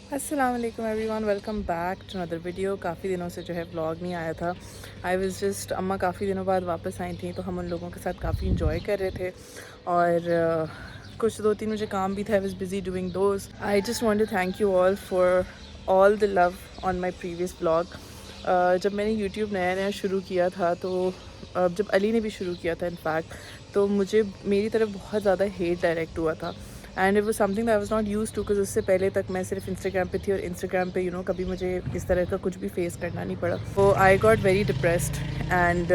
अस्सलाम वालेकुम everyone, welcome back to another video. काफ़ी दिनों से जो है व्लॉग नहीं आया था। आई वाज जस्ट अम्मा काफ़ी दिनों बाद वापस आई थी, तो हम उन लोगों के साथ काफ़ी इंजॉय कर रहे थे और कुछ 2-3 मुझे काम भी था। I was busy doing those. I just want to thank you all for all the love on my previous vlog. जब मैंने यूट्यूब नया नया शुरू किया था, तो जब अली ने भी शुरू किया था इनफैक्ट, तो मुझे मेरी तरफ बहुत ज़्यादा हेट डायरेक्ट हुआ था and it was something that I was not used to, because उससे पहले तक मैं सिर्फ इंस्टाग्राम पे थी और इंस्टाग्राम पे कभी मुझे इस तरह का कुछ भी फेस करना नहीं पड़ा। तो I got very depressed and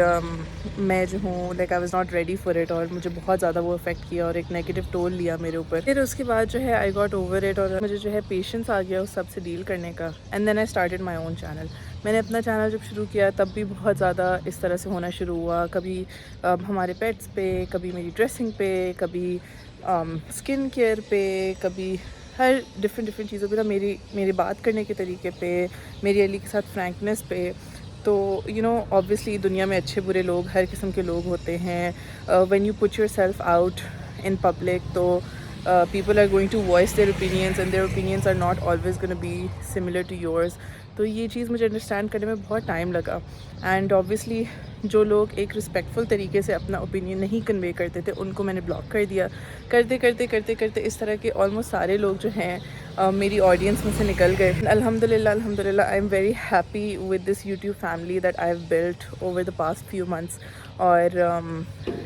मैं जो हूँ like I was not ready for it, और मुझे बहुत ज़्यादा वो अफेक्ट किया और एक नेगेटिव टोल लिया मेरे ऊपर। फिर उसके बाद जो है आई गॉट ओवर इट और मुझे जो है पेशेंस आ गया उस सब से डील करने का। And then I started my own channel. मैंने अपना चैनल जब शुरू किया तब भी बहुत ज़्यादा इस तरह से होना शुरू हुआ, कभी हमारे पेट्स पे, कभी मेरी ड्रेसिंग पे, कभी स्किन केयर पे, कभी हर डिफरेंट चीज़ों पे था, मेरी बात करने के तरीके पे, मेरी अली के साथ फ्रैंकनेस पे। तो ऑब्वियसली दुनिया में अच्छे बुरे लोग, हर किस्म के लोग होते हैं। When you put your self out in public, तो people are going to voice their opinions and their opinions are not always going to be similar to yours. तो ये चीज़ मुझे अंडरस्टैंड करने में बहुत टाइम लगा एंड ऑब्वियसली जो लोग एक रिस्पेक्टफुल तरीके से अपना ओपिनियन नहीं कन्वे करते थे उनको मैंने ब्लॉक कर दिया। करते करते करते करते इस तरह के ऑलमोस्ट सारे लोग जो हैं मेरी ऑडियंस में से निकल गए। अल्हम्दुलिल्लाह I am very happy with this YouTube family that I have built over the past few months. और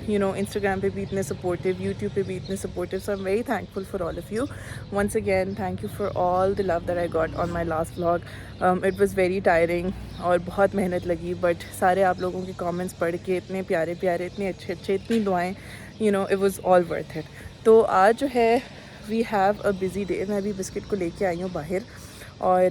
इंस्टाग्राम पे भी इतने सपोर्टिव, यूट्यूब पे भी इतने supportive, so I am very thankful for all of you. Once again thank you for all the love that I got on my last vlog. It was very tiring और बहुत मेहनत लगी, but सारे आप लोगों के कमेंट्स पढ़ के इतने प्यारे प्यारे, इतने अच्छे अच्छे, इतनी दुआएं, it was all worth it. तो आज जो है we have a busy day. मैं अभी बिस्किट को लेके आई हूँ बाहर और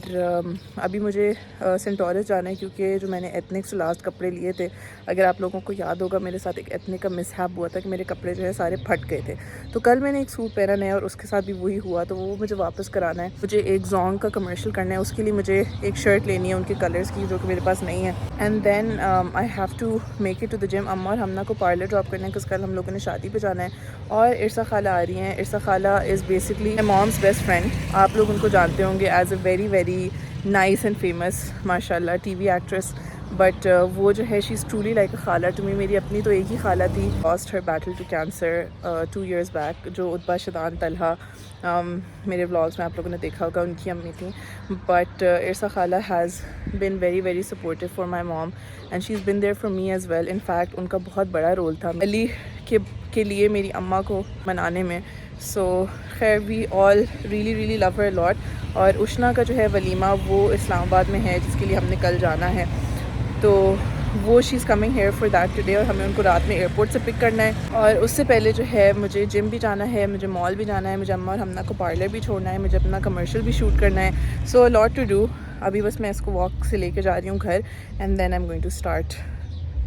अभी मुझे सेंटोरस जाना है, क्योंकि जो मैंने एथनिक से लास्ट कपड़े लिए थे, अगर आप लोगों को याद होगा मेरे साथ एक एथनिक का मिसहैप हुआ था कि मेरे कपड़े जो है सारे फट गए थे। तो कल मैंने एक सूट पहना है और उसके साथ भी वही हुआ, तो वो मुझे वापस कराना है। मुझे एक जोंग का कमर्शियल करना है, उसके लिए मुझे एक शर्ट लेनी है उनके कलर्स की जो कि मेरे पास नहीं है। And then I have to make it to the gym. अम्मा और हमना को पार्लर ड्रॉप करना है बिकॉज कल हम लोगों ने शादी पे जाना है। और इरसा खाला आ रही हैं। इरसा खाला is basically my mom's best friend. आप लोग उनको जानते होंगे as a very very nice and famous माशाल्लाह टीवी एक्ट्रेस, बट वो जो है she is truly like a खाला टू मी। मेरी अपनी तो एक ही खाला थी। Lost her battle to cancer 2 years back. जो उतबा शदान तलहा मेरे व्लॉग्स में आप लोगों ने देखा होगा, उनकी अम्मी थी। बट इरसा खाला has been very very supportive for my mom and she is been there for me as well. In fact उनका बहुत बड़ा रोल था अली के लिए मेरी अम्मा को मनाने में। सो खैर we all really love her lot. और उशना का जो है वलीमा वो इस्लामाबाद में है, जिसके लिए हमने कल जाना है। तो वो she is coming here for that today, और हमें उनको रात में एयरपोर्ट से पिक करना है। और उससे पहले जो है मुझे जिम भी जाना है, मुझे मॉल भी जाना है, मुझे अम्मा और हमना को पार्लर भी छोड़ना है, मुझे अपना कमर्शियल भी शूट करना है। So lot to do. अभी बस मैं इसको वॉक से लेके जा रही हूँ घर and then I am going to start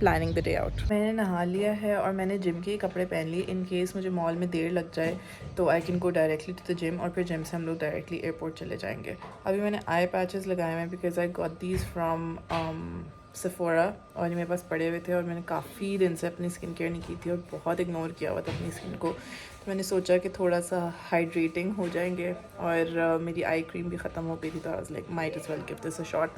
planning the day out. मैंने नहा लिया है और मैंने जिम के कपड़े पहन लिए इन केस मुझे मॉल में देर लग जाए तो I can go directly to the gym, और फिर जिम से हम लोग डायरेक्टली एयरपोर्ट चले जाएंगे। अभी मैंने आई पैचेस लगाए हैं because I got these from Sephora, और ये मेरे पास पड़े हुए थे और मैंने काफ़ी दिन से अपनी स्किन केयर नहीं की थी और बहुत इग्नोर किया हुआ था अपनी स्किन को। तो मैंने सोचा कि थोड़ा सा हाइड्रेटिंग हो जाएंगे, और मेरी आई क्रीम भी ख़त्म हो गई थी, तो I was like might as well give this a shot.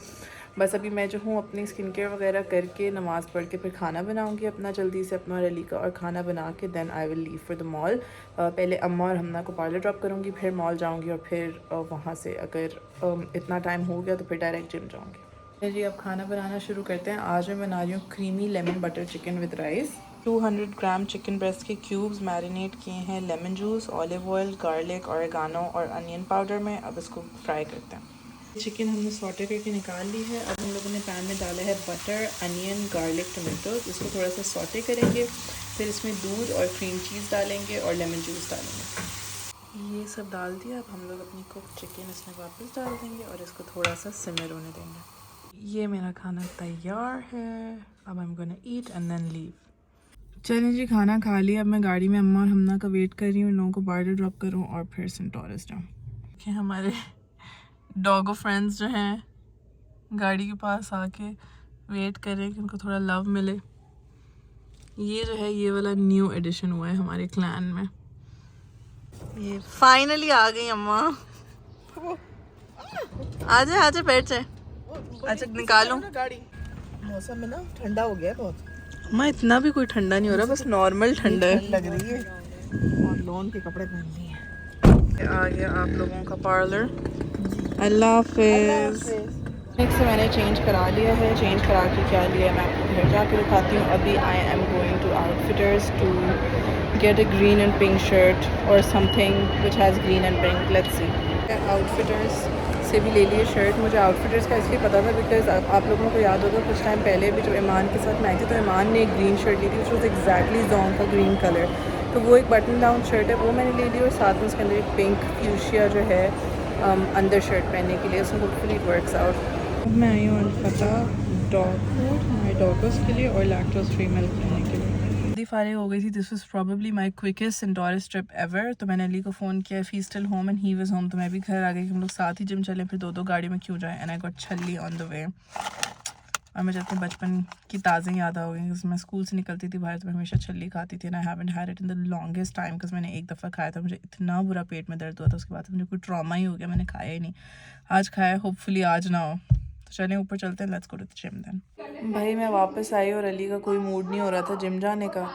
बस अभी मैं जो हूँ अपनी स्किन केयर वगैरह करके नमाज़ पढ़ के फिर खाना बनाऊँगी अपना जल्दी से, अपना और अली का, और खाना बना के then I will leave for the mall. पहले अम्मा और हमना को पार्लर ड्रॉप करूँगी, फिर मॉल जाऊँगी, और फिर वहाँ से अगर इतना टाइम हो गया तो फिर डायरेक्ट जिम जाऊँगी। जी अब खाना बनाना शुरू करते हैं। आज मैं बना रही हूँ creamy lemon butter chicken with rice. 200 gram chicken breast के क्यूब्स मैरिनेट किए हैं lemon juice, olive oil, garlic, oregano और अनियन पाउडर में। अब इसको फ्राई करते हैं। चिकन हमने सॉटे करके निकाल ली है। अब हम लोगों ने पैन में डाला है बटर, अनियन, गार्लिक, टमाटोज। इसको थोड़ा सा सॉटे करेंगे, फिर इसमें दूध और क्रीम चीज़ डालेंगे और लेमन जूस डालेंगे। ये सब डाल दिया। अब हम लोग अपनी कुक चिकन इसमें वापस डाल देंगे और इसको थोड़ा सा सिमर होने देंगे। ये मेरा खाना तैयार है। अब I am gonna eat and then leave. चलें जी, खाना खा लिया। अब मैं गाड़ी में अम्मा और हमना का वेट कर रही हूँ, इन लोगों को पार्लर ड्रॉप करूँ और फिर सेंटोरस जाऊँ। कि हमारे डॉगो फ्रेंड्स जो हैं गाड़ी के पास आके वेट कर रहे हैं कि उनको थोड़ा लव मिले। ये जो है ये वाला न्यू एडिशन हुआ है हमारे क्लैन में। ये फाइनली आ गई अम्मा। आजा आजा बैठ जाए। अच्छा निकालो गाड़ी। मौसम में ना ठंडा हो गया बहुत। माँ इतना भी कोई ठंडा नहीं हो रहा, बस नॉर्मल ठंडा है। लग रही है और लॉन के कपड़े पहन लिए। आ गया आप लोगों का पार्लर। अल्लाह हाफिज। नेक्स्ट से मैंने चेंज करा लिया है। चेंज करा के क्या लिया मैं आपको घर जाके दिखाती हूँ। अभी I am going to Outfitters to get a green and pink shirt और something which has green and pink. Let's see. Outfitters से भी ले लिए शर्ट। मुझे आउटफिटर्स का इसलिए पता था बिकॉज आप लोगों को याद होगा कुछ टाइम पहले भी जब ईमान के साथ मैं आई थी तो ईमान ने एक ग्रीन शर्ट ली थी विच वॉज एग्जैक्टली जॉन का ग्रीन कलर। तो वो एक बटन डाउन शर्ट है, वो मैंने ले ली और साथ में उसके अंदर एक पिंक फ्यूशिया जो है अंदर शर्ट पहनने के लिए। So hopefully it works out. अब मैं आई हूँ अलफता डॉग फूड माई डॉगर्स के लिए और लैक्टोज फ्री मिल्क लेने के लिए। जल्दी फारिग हो गई थी। This was probably my quickest and tourist trip ever. तो मैंने अली को फ़ोन किया, फी still home and he was home. तो मैं भी घर आ गई। हम लोग साथ ही जिम चले, फिर दो गाड़ी में क्यों जाए। एंड आई गॉट छल्ली ऑन द वे। और मुझे अपने बचपन की ताज़ा याद आ गई। मैं स्कूल से निकलती थी बाहर तो मैं हमेशा छल्ली खाती थी। And I haven't had it in the longest time because मैंने एक दफ़ा खाया था, मुझे इतना बुरा पेट में दर्द हुआ था। उसके बाद मुझे कोई ट्रॉमा ही हो गया, मैंने खाया ही नहीं। आज खाया, होपफुली आज ना हो। तो चलें ऊपर चलते हैं। Let's go to the gym then. भाई मैं वापस आई और अली का कोई मूड नहीं हो रहा था जिम जाने का।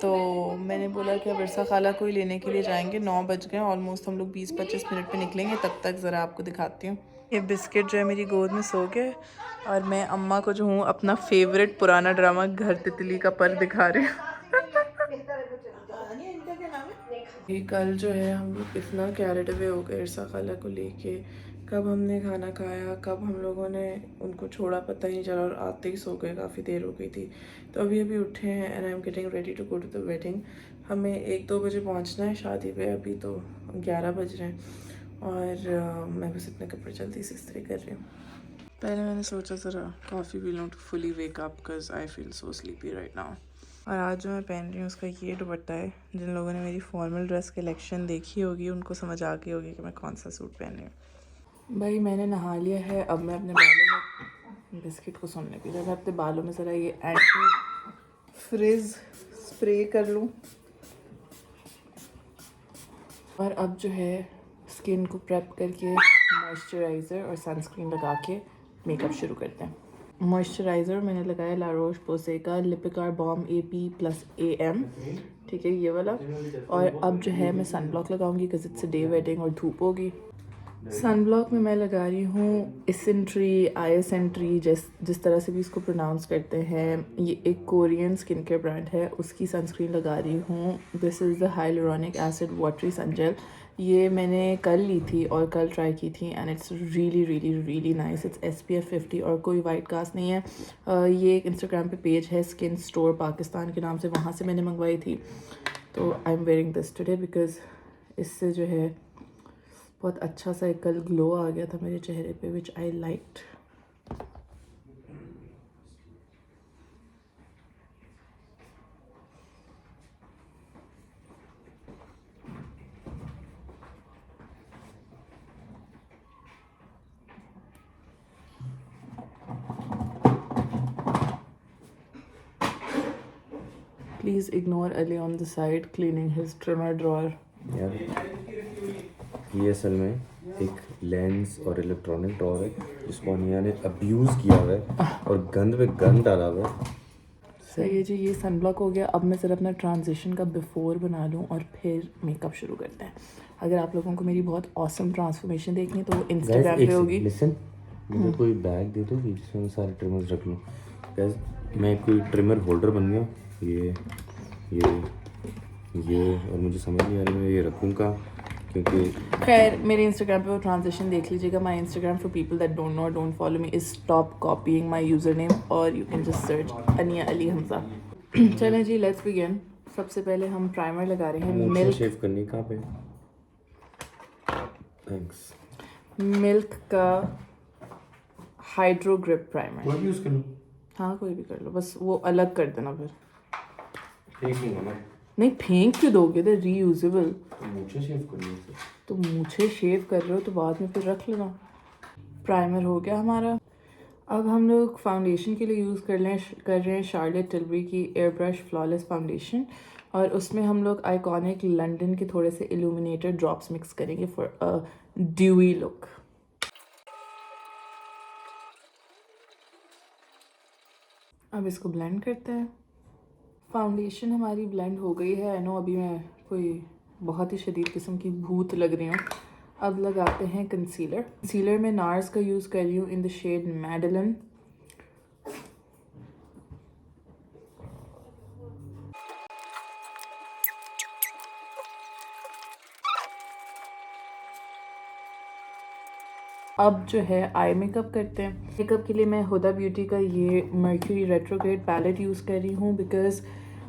तो मैंने बोला कि अब इरसा खाला को ही लेने के लिए जाएंगे। 9 बज गए ऑलमोस्ट। हम लोग 20-25 मिनट में निकलेंगे। तब तक ज़रा आपको दिखाती हूँ। ये बिस्किट जो है मेरी गोद में सो गए और मैं अम्मा को जो हूँ अपना फेवरेट पुराना ड्रामा घर तितली का पर दिखा रही हूँ। ये कल जो है हम लोग इतना कैरेड अवे हो गए इरसा खाला को लेके। कब हमने खाना खाया, कब हम लोगों ने उनको छोड़ा, पता ही नहीं चला और आते ही सो गए। काफ़ी देर हो गई थी। तो अभी उठे हैं and I am getting ready to go to the wedding. हमें 1-2 बजे पहुंचना है शादी पे। अभी तो 11 बज रहे हैं और मैं बस अपने कपड़े जल्दी से इस्त्री कर रही हूँ। पहले मैंने सोचा ज़रा कॉफ़ी पी लूँ to fully wake up because I feel so sleepy right now. और आज जो मैं पहन रही हूँ उसका ये दुपट्टा है। जिन लोगों ने मेरी फॉर्मल ड्रेस कलेक्शन देखी होगी उनको समझ आ गई होगी कि मैं कौन सा सूट पहन रही हूँ। भाई मैंने नहा लिया है। अब मैं अपने बालों में बिस्किट को सुनने की जगह अपने बालों में ज़रा ये एंटी फ्रिज स्प्रे कर लूँ। और अब जो है स्किन को प्रेप करके मॉइस्चराइज़र और सनस्क्रीन लगा के मेकअप शुरू करते हैं। मॉइस्चराइज़र मैंने लगाया ला रोश पोसे का लिपिकार बॉम AP+AM, ठीक है ये वाला। और अब जो है मैं सन ब्लॉक लगाऊंगी बिकॉज इट्स डे वेडिंग और धूप होगी। सन ब्लॉक में मैं लगा रही हूँ इसेंट्री, आईएसएंट्री, जिस तरह से भी इसको प्रोनाउंस करते हैं। ये एक कोरियन स्किन केयर ब्रांड है, उसकी सनस्क्रीन लगा रही हूँ। This is the hyaluronic acid watery sun gel. ये मैंने कल ली थी और कल ट्राई की थी and it's really really really nice. It's SPF 50 और कोई वाइट कास्ट नहीं है। ये एक इंस्टाग्राम पे पेज है स्किन स्टोर पाकिस्तान के नाम से, वहाँ से मैंने मंगवाई थी। तो I am wearing this today because इससे जो है बहुत अच्छा सा एक कल ग्लो आ गया था मेरे चेहरे पे which I liked. Please ignore Ali on the side cleaning his trimmer drawer. यार ये असल में एक लेंस और इलेक्ट्रॉनिक ड्रॉअर है जिसको अनिया ने अब्यूज़ किया हुआ है और गंद पे गंद डाला हुआ है। सही है जी। ये सन ब्लॉक हो गया। अब मैं सिर्फ अपना ट्रांजिशन का बिफोर बना लूँ और फिर मेकअप शुरू करते हैं। अगर आप लोगों को मेरी बहुत ऑसम ट्रांसफॉर्मेशन देखनी है तो वो इंस्टाग्राम पे होगी। लिसन, मुझे कोई बैग दे दो जिसमें सारे ट्रिमर्स रख लूँ। गैस मैं कोई ट्रिमर होल्डर बन गया। ये और मुझे समझ नहीं आ रही मैं ये रखूँ का, क्योंकि खैर मेरे इंस्टाग्राम पे वो ट्रांजिशन देख लीजिएगा। My Instagram for people that don't know don't follow me is stop copying my user name और you can just search Ania Ali Hamza. चलें जी लेट्स बिगिन। सबसे पहले हम प्राइमर लगा रहे हैं। मिल्क शेव करनी कहाँ पे? थैंक्स। मिल्क का हाइड्रो ग्रिप प्राइमर। कोई भी यूज़ कर लूँ? हाँ कोई भी कर लो, बस वो अलग कर देना फिर। फेंक नहीं होना। नहीं फेंक क्यों दोगे, दे रीयूजेबल। तो मूछें शेव करनी है। तो मूछें शेव कर रहे हो तो बाद में फिर रख लेना। प्राइमर हो गया हमारा। अब हम लोग फाउंडेशन के लिए यूज़ कर रहे हैं शार्लेट टिलबरी की एयर ब्रश फ्लॉलेस फाउंडेशन। और उसमें हम लोग आइकॉनिक लंदन के थोड़े से इल्यूमिनेटेड ड्रॉप्स मिक्स करेंगे फॉर अ ड्यूई लुक। अब इसको ब्लेंड करते हैं। फाउंडेशन हमारी ब्लेंड हो गई है। आई नो अभी मैं कोई बहुत ही शदीद किस्म की भूत लग रही हूँ। अब लगाते हैं कंसीलर। कंसीलर में नार्स का यूज़ कर रही हूँ इन द शेड मैडलिन। अब जो है आई मेकअप करते हैं। मेकअप के लिए मैं हुदा ब्यूटी का ये मर्क्यूरी रेट्रोग्रेड पैलेट यूज़ कर रही हूँ because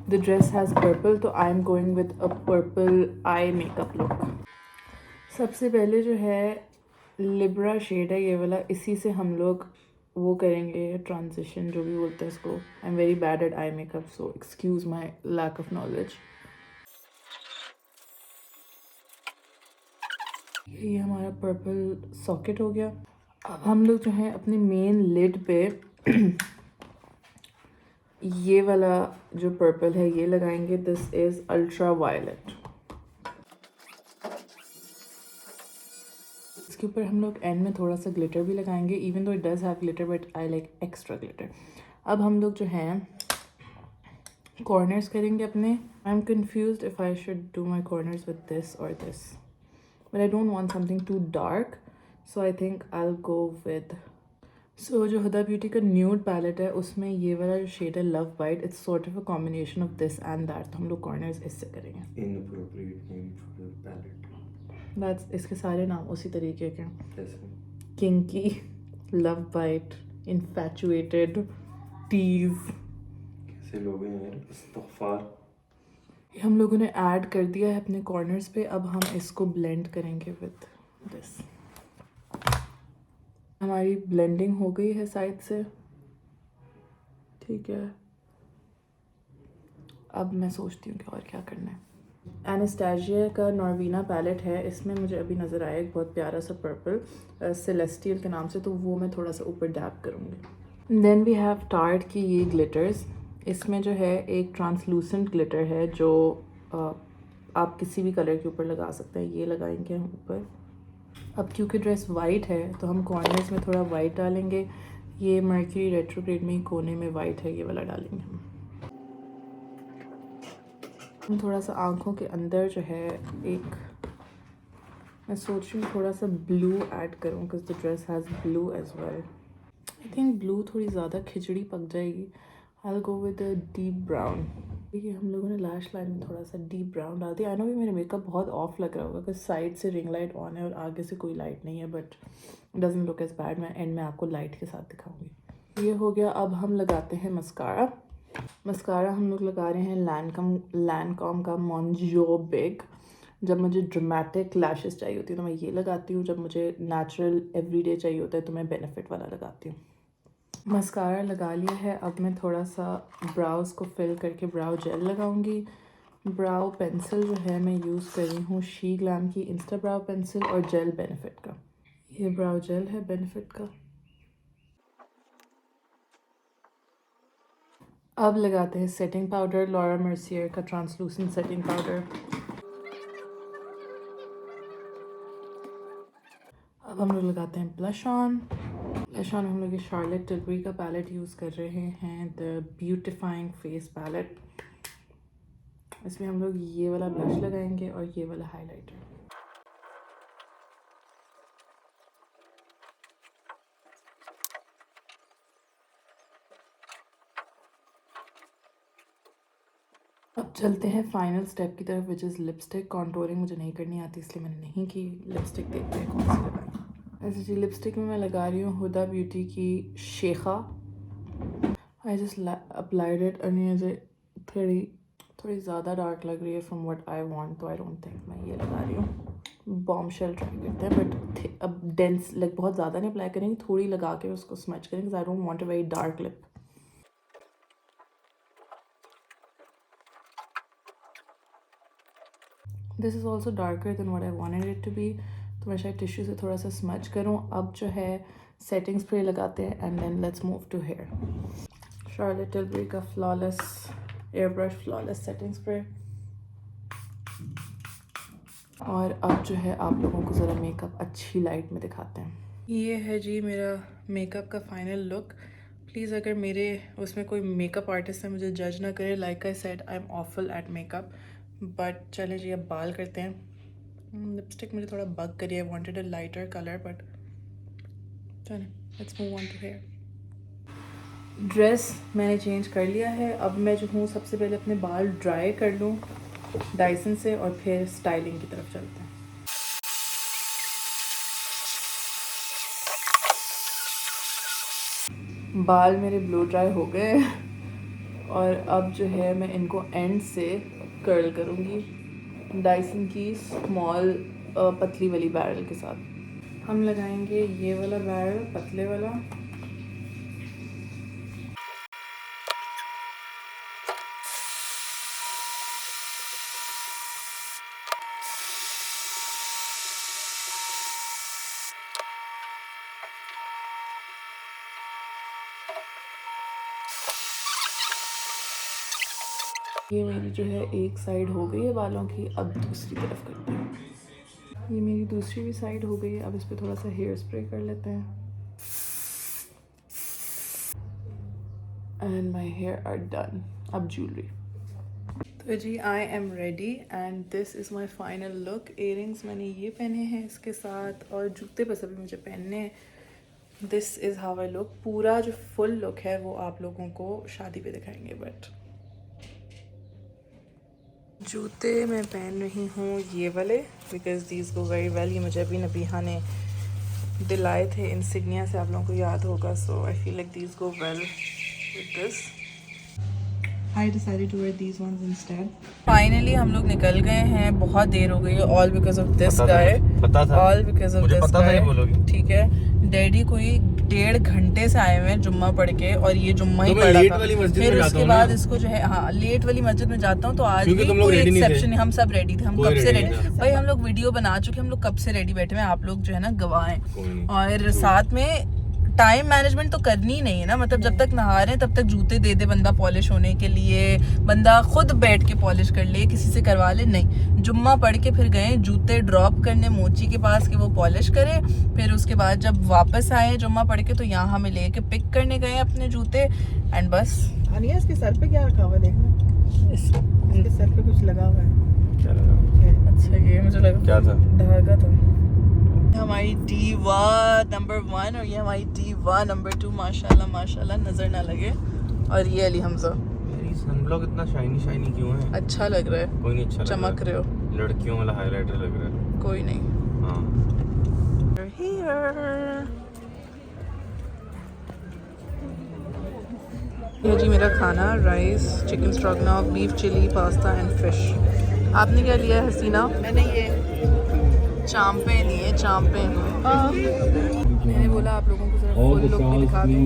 the dress has purple, तो I am going with a purple eye makeup look. सबसे पहले जो है लिब्रा शेड है ये वाला, इसी से हम लोग वो करेंगे ट्रांजिशन, जो भी बोलते हैं इसको। I am very bad at eye makeup, so excuse my lack of knowledge. ये हमारा पर्पल सॉकेट हो गया। अब हम लोग जो है अपने मेन लिड पे ये वाला जो पर्पल है ये लगाएंगे। This is ultra violet. इसके ऊपर हम लोग एंड में थोड़ा सा ग्लिटर भी लगाएंगे, even though it does have glitter but I like extra glitter. अब हम लोग जो हैं कॉर्नर्स करेंगे अपने। I am confused if I should do my corners with this और this, but I don't want something too dark, so I think I'll go with जो Huda Beauty का न्यूड पैलेट है उसमें ये वाला जो शेड है love bite, it's sort of a combination of this and that. तो हम लोग कॉर्नर्स इससे करेंगे। Inappropriate name for the palette. That's इसके सारे नाम उसी तरीके के, कैसे? Kinky, love bite, infatuated, tease. कैसे लोग हैं यार, इस्तग़फ़ार। हम लोगों ने ऐड कर दिया है अपने कॉर्नर्स पे। अब हम इसको ब्लेंड करेंगे विद दिस। हमारी ब्लेंडिंग हो गई है साइड से, ठीक है। अब मैं सोचती हूँ कि और क्या करना है। एनास्टेशिया का नॉर्वीना पैलेट है, इसमें मुझे अभी नज़र आया एक बहुत प्यारा सा पर्पल सेलेस्टियल के नाम से, तो वो मैं थोड़ा सा ऊपर डैप करूँगी। देन वी हैव टार्ट की ये ग्लिटर्स। इसमें जो है एक ट्रांसलूसेंट ग्लिटर है जो आप किसी भी कलर के ऊपर लगा सकते हैं। ये लगाएंगे हम ऊपर। अब क्योंकि ड्रेस वाइट है तो हम कॉर्नर्स में थोड़ा वाइट डालेंगे। ये मर्क्यूरी रेट्रोग्रेड में ही कोने में वाइट है, ये वाला डालेंगे हम थोड़ा सा आँखों के अंदर जो है एक, मैं सोच रही हूँ थोड़ा सा ब्लू ऐड करूँ because the dress has blue as well. I think blue थोड़ी ज़्यादा खिचड़ी पक जाएगी। I'll go with a deep brown। देखिए हम लोगों ने लैश लाइन में थोड़ा सा डीप ब्राउन डाल दिया। आई नो भी मेरा मेकअप बहुत ऑफ लग रहा होगा बिकॉज साइड से रिंग लाइट ऑन है और आगे से कोई लाइट नहीं है, but doesn't look as bad. मैं एंड में आपको लाइट के साथ दिखाऊंगी। ये हो गया। अब हम लगाते हैं मस्कारा। मस्कारा हम लोग लगा रहे हैं लैनकॉम का मॉन्जो बिग। जब मुझे ड्रामेटिक लैशेस चाहिए होती है तो मैं ये लगाती हूँ, जब मुझे नेचुरल एवरीडे चाहिए होता है तो मैं बेनिफिट वाला लगाती हूँ। मस्कारा लगा लिया है। अब मैं थोड़ा सा ब्राउज़ को फिल करके ब्राउ जेल लगाऊंगी। ब्राउ पेंसिल जो है मैं यूज़ कर रही हूँ शी ग्लैम की इंस्टा ब्राउ पेंसिल और जेल बेनिफिट का। ये ब्राउ जेल है बेनिफिट का। अब लगाते हैं सेटिंग पाउडर, लॉरा मर्सियर का ट्रांसलूसेंट सेटिंग पाउडर। अब हम लोग लगाते हैं ब्लश ऑन। ब्लश ऑन हम लोग ये शार्लेट टिलबरी का पैलेट यूज़ कर रहे हैं, द ब्यूटिफाइंग फेस पैलेट। इसमें हम लोग ये वाला ब्लश लगाएंगे और ये वाला हाइलाइटर। अब चलते हैं फाइनल स्टेप की तरफ, विच इज़ लिपस्टिक। कॉन्टोरिंग मुझे नहीं करनी आती इसलिए मैंने नहीं की। लिपस्टिक देखते हैं कौन सी लगाई। ऐसे जी लिपस्टिक में मैं लगा रही हूँ हुदा ब्यूटी की शेखा। आई जस्ट अप्लाइड इट और मुझे थोड़ी ज़्यादा डार्क लग रही है फ्रॉम व्हाट आई वांट, तो आई डोंट थिंक मैं ये लगा रही हूँ। बॉम्बशेल ट्राई करते हैं, बट अब डेंस लाइक बहुत ज़्यादा नहीं अप्लाई करेंगे, थोड़ी लगा के उसको स्मच करेंगे because I don't want a very dark lip. This is also darker than what I wanted it to be, तो मैं शायद टिश्यू से थोड़ा सा स्मच करूँ। अब जो है सेटिंग स्प्रे लगाते हैं and then let's move to hair. Charlotte Tilbury का flawless airbrush flawless setting spray. और अब जो है आप लोगों को ज़रा मेकअप अच्छी लाइट में दिखाते हैं। ये है जी मेरा मेकअप का फाइनल लुक। प्लीज़ अगर मेरे उसमें कोई मेकअप आर्टिस्ट है मुझे जज ना करे. Like I said I am awful at makeup. But चलें जी अब बाल करते हैं. लिपस्टिक मुझे थोड़ा बग करी. I wanted a lighter colour but चलें let's move on to hair. Dress मैंने चेंज कर लिया है. अब मैं जो हूँ सबसे पहले अपने बाल ड्राई कर लूँ डाइसन से और फिर स्टाइलिंग की तरफ चलते हैं. बाल मेरे ब्लो ड्राई हो गए और अब जो है मैं इनको एंड से कर्ल करूँगी डाइसन की स्मॉल पतली वाली बैरल के साथ. हम लगाएंगे ये वाला बैरल पतले वाला. ये मेरी जो है एक साइड हो गई है बालों की. अब दूसरी तरफ करते हैं. ये मेरी दूसरी भी साइड हो गई है. अब इस पर थोड़ा सा हेयर स्प्रे कर लेते हैं. And my hair are done. अब ज्वेलरी. तो जी I am ready and this is my final look. Earrings मैंने ये पहने हैं इसके साथ और जूते बस अभी मुझे पहनने हैं. This is how I look. पूरा जो फुल लुक है वो आप लोगों को शादी पे दिखाएंगे. बट जूते मैं पहन रही हूँ ये वाले because these go very well. ये मुझे अभी नबीहा ने दिलाए थे इंसिग्निया से, आप लोगों को याद होगा. So I feel like these go well with this. I decided to wear these ones instead. Finally हम लोग निकल गए हैं. बहुत देर हो गई है. All because of this guy. पता था. All because of this guy. ठीक है. डैडी कोई 1.5 घंटे से आए हुए हैं जुम्मा पढ़ के और ये जुम्मा ही पढ़ा था. फिर उसके बाद इसको जो है हाँ लेट वाली मस्जिद में जाता हूँ तो आज भी कोई एक्सेप्शन नहीं. हम सब रेडी थे. हम कब से रेडी भाई. हम लोग वीडियो बना चुके. हम लोग कब से रेडी बैठे हैं. आप लोग जो है ना गवाह हैं. और साथ में टाइम मैनेजमेंट तो करनी ही नहीं है ना. मतलब जब तक नहा रहे हैं तब तक जूते दे दे बंदा पॉलिश होने के लिए. बंदा खुद बैठ के पॉलिश कर ले, किसी से करवा ले. नहीं, जुम्मा पढ़ के फिर गए जूते ड्रॉप करने मोची के पास कि वो पॉलिश करे. फिर उसके बाद जब वापस आए जुम्मा पढ़ के तो यहाँ हमें लेके पिक करने गए अपने जूते. एंड बस. अनिया इसके सर पे क्या रखा हुआ है देखना. इसके सर पे कुछ लगा हुआ है. क्या लगा? अच्छा ये मुझे लगा क्या था? धागा था. हमारी डीवा नंबर 1 और ये हमारी डीवा नंबर 2. माशाल्लाह माशाल्लाह नजर ना लगे. और ये अली हमजा. मेरी सनब्लॉक इतना शाइनी क्यों है? अच्छा लग रहा है. कोई नहीं. अच्छा चमक रहे हो. लड़कियों वाला हाइलाइटर लग रहा है. कोई नहीं. हाँ. ये जी मेरा खाना. Rice, chicken stroganoff, beef chilli, pasta and fish. आपने क्या लिया है हसीना? मैंने ये चांपे लिए. चांपे. मैंने बोला आप लोगों को जरा फुल लुक भी दिखा दूं.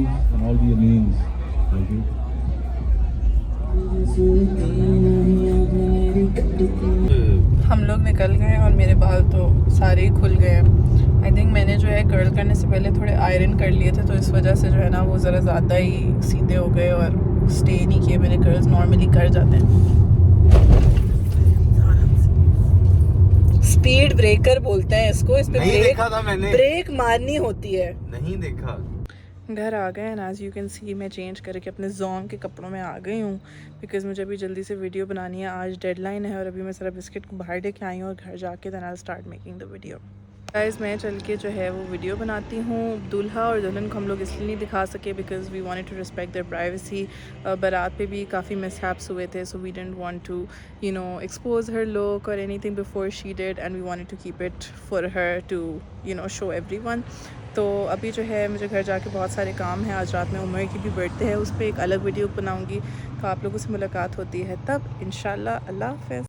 हम लोग निकल गए और मेरे बाल तो सारे ही खुल गए हैं. आई थिंक मैंने जो है कर्ल करने से पहले थोड़े आयरन कर लिए थे तो इस वजह से जो है ना वो ज़रा ज़्यादा ही सीधे हो गए और स्टे नहीं किए. मेरे कर्ल्स नॉर्मली कर जाते हैं. स्पीड ब्रेकर बोलते हैं इसको. इस पे ब्रेक मारनी होती है. नहीं देखा. घर आ गए and as you can see मैं चेंज करके अपने जोन के कपड़ों में आ गई हूँ बिकॉज मुझे अभी जल्दी से वीडियो बनानी है. आज डेडलाइन है और अभी मैं सारा बिस्किट को बाहर लेके आई हूँ और घर जाके then I start making the video. Guys मैं चल के जो है वो वीडियो बनाती हूँ. दूल्हा और दुल्हन को हम लोग इसलिए नहीं दिखा सके because we wanted to respect their privacy. बारात पे भी काफ़ी मिसहैप्स हुए थे so we didn't want to you know expose her look और anything before she did and we wanted to keep it for her to you know show everyone. तो अभी जो है मुझे घर जाके बहुत सारे काम हैं. आज रात में उमर की भी बर्थडे है. उस पर एक अलग वीडियो बनाऊँगी तो आप लोगों से मुलाकात होती है तब इंशाल्लाह. अल्लाह हाफ़िज़.